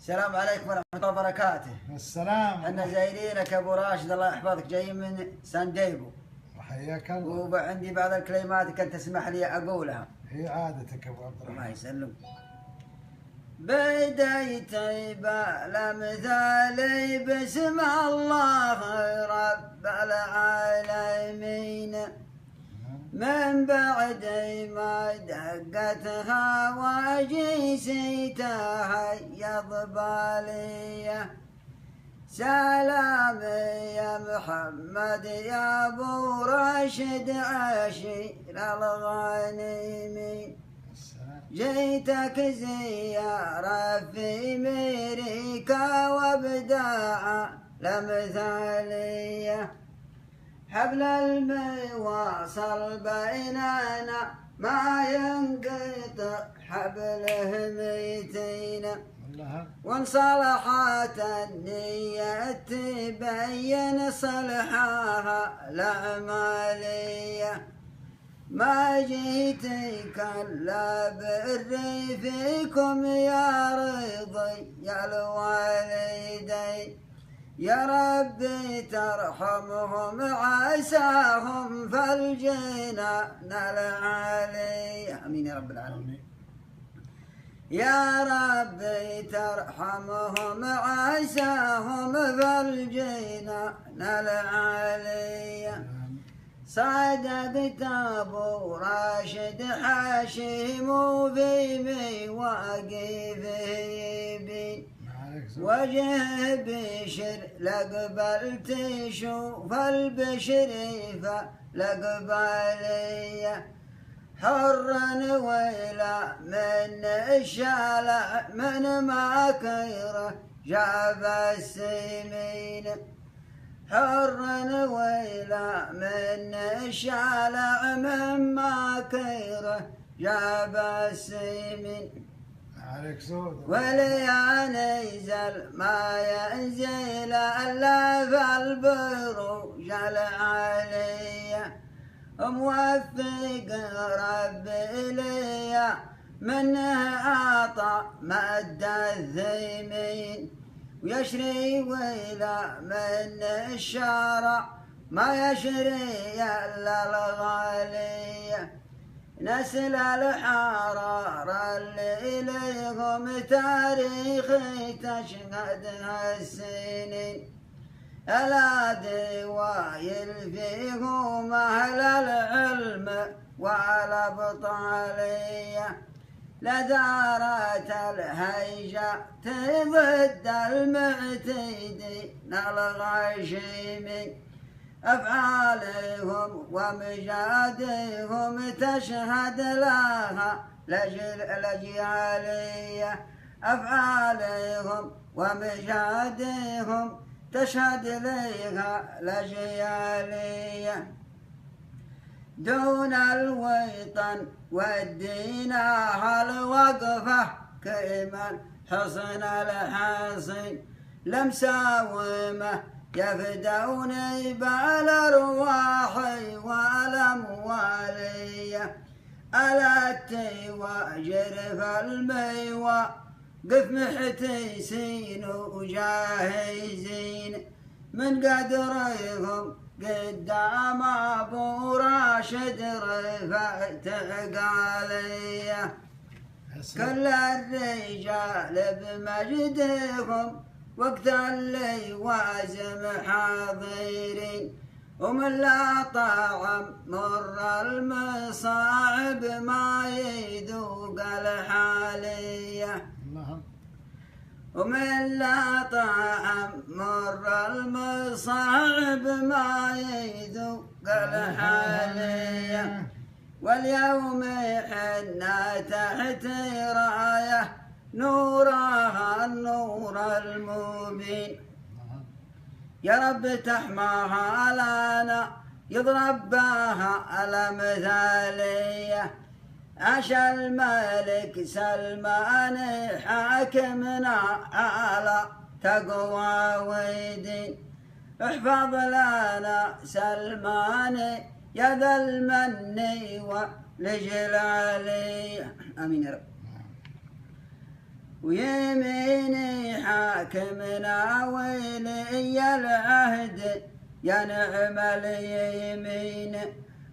السلام عليكم ورحمة الله وبركاته. السلام. احنا زايرينك يا ابو راشد الله يحفظك، جايين من سان دييغو. وحياك الله. وعندي بعض الكلمات كنت تسمح لي اقولها. هي عادتك ابو عبد الرحمن. الله يسلمك. بديت بلا مثالي بسم الله رب العالمين، من بعد ما دقتها وجيسي تهيض باليه. سلام يا محمد يا ابو راشد عشير الغانمين، جيتك زيارة في أمريكا وابداع لمثالية. حبل المواصل بيننا ما ينقطع حبله ميتين، وان صلحت النية تبين صلحها الأعمالية. ما جيتك الا بري فيكم يا رضي يا الوالدين، يا ربي ترحمهم عساهم فالجنان العالية. امين يا رب العالمين. يا ربي ترحمهم عساهم فالجنان العالية. صدقت ابو راشد حشيم في مواقفه يبين، وجه بشر لقبل تشوف البشر فلقباليه. حر ويلا من الشالع من ماكيره جاب السمين، حر ويلا من الشالع من ماكيره جاب السمين. عليك سود. وليا نزل ما ينزل الا في البروج العاليه. موفق ربي ليا منه اعطى مد الثمين، ويشري ويلا من الشارع ما يشري الا الغاليه. نسل الحرارة اللي إليهم تاريخي تشهدها السنين، ألا دوايل فيهم أهل العلم والأبطالية. لدارت الهيجة ضد المعتدين الغشيمين، أفعالهم ومجادهم تشهد لها الأجيالية. أفعالهم ومجادهم تشهد لها الأجيالية. دون الوطن والدين الوقفة كمن حصن الحصين، لمساومه يفدوني بالأرواح والأموالية. ألتي وجرف الميوى قف محتيسين وجاهزين، من قدرهم قدام أبو راشد رفعت عقالية. كل الرجال بمجدهم وقت اللي وازم حاضرين، ومن لا طعم مر المصاعب ما يذوق الحالية. ومن لا طعم مر المصاعب ما يذوق الحالية. واليوم حنا تحت رايه نورها النور المبين، يا رب تحماها لنا يضرب بها الأمثالية. عاش الملك سلمان حاكمنا على تقوى ودين، احفظ لنا سلمان يا ذا المن والجلالية. آمين يا رب. ويميني حاكمنا ولي العهد يا نعم اليمين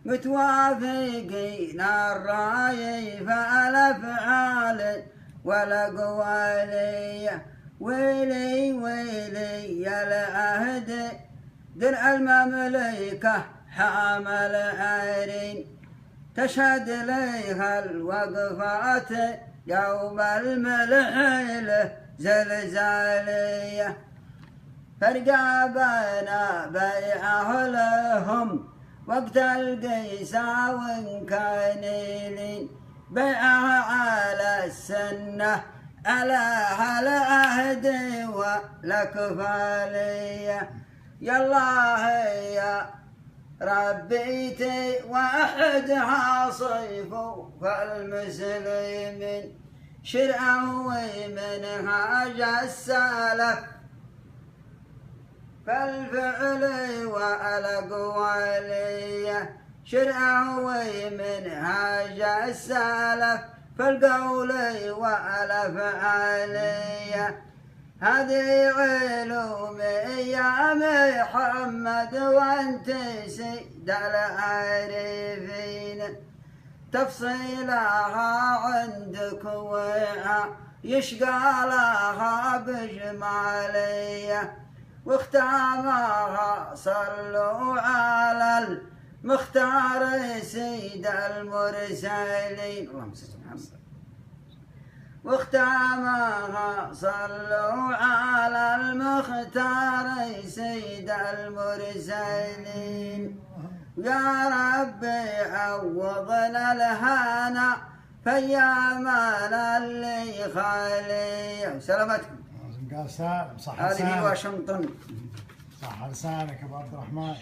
متوافقين الراي فالافعال والاقواليه ويلي ويلي العهد درع المملكه حامل عيرين تشهد ليها الوقفات يوم الملحل زلزاليه فرقابنا بيعه لهم وقت القيسى وإن كان لين بيعه على السنة على العهد والكفالية يا الله يا ربيتي وحدها صيف فالمسلمين شرعه ومنهاج السلف فالفعل والأقوالية شرعه ومنهاج السلف فالقول والأفعالية هذه علوم يا محمد وانت سيد العارفين تفصيلها عندك يشقى لها بجماليه واختامها صلوا على المختار سيد المرسلين اللهم صل على محمد واختامها صلوا على المختار سيد المرسلين يا ربي عوضنا الهنا فيامنا اللي خالي سلامتكم قال سالم صح هذه لسانك واشنطن صح لسانك ابو عبد الرحمن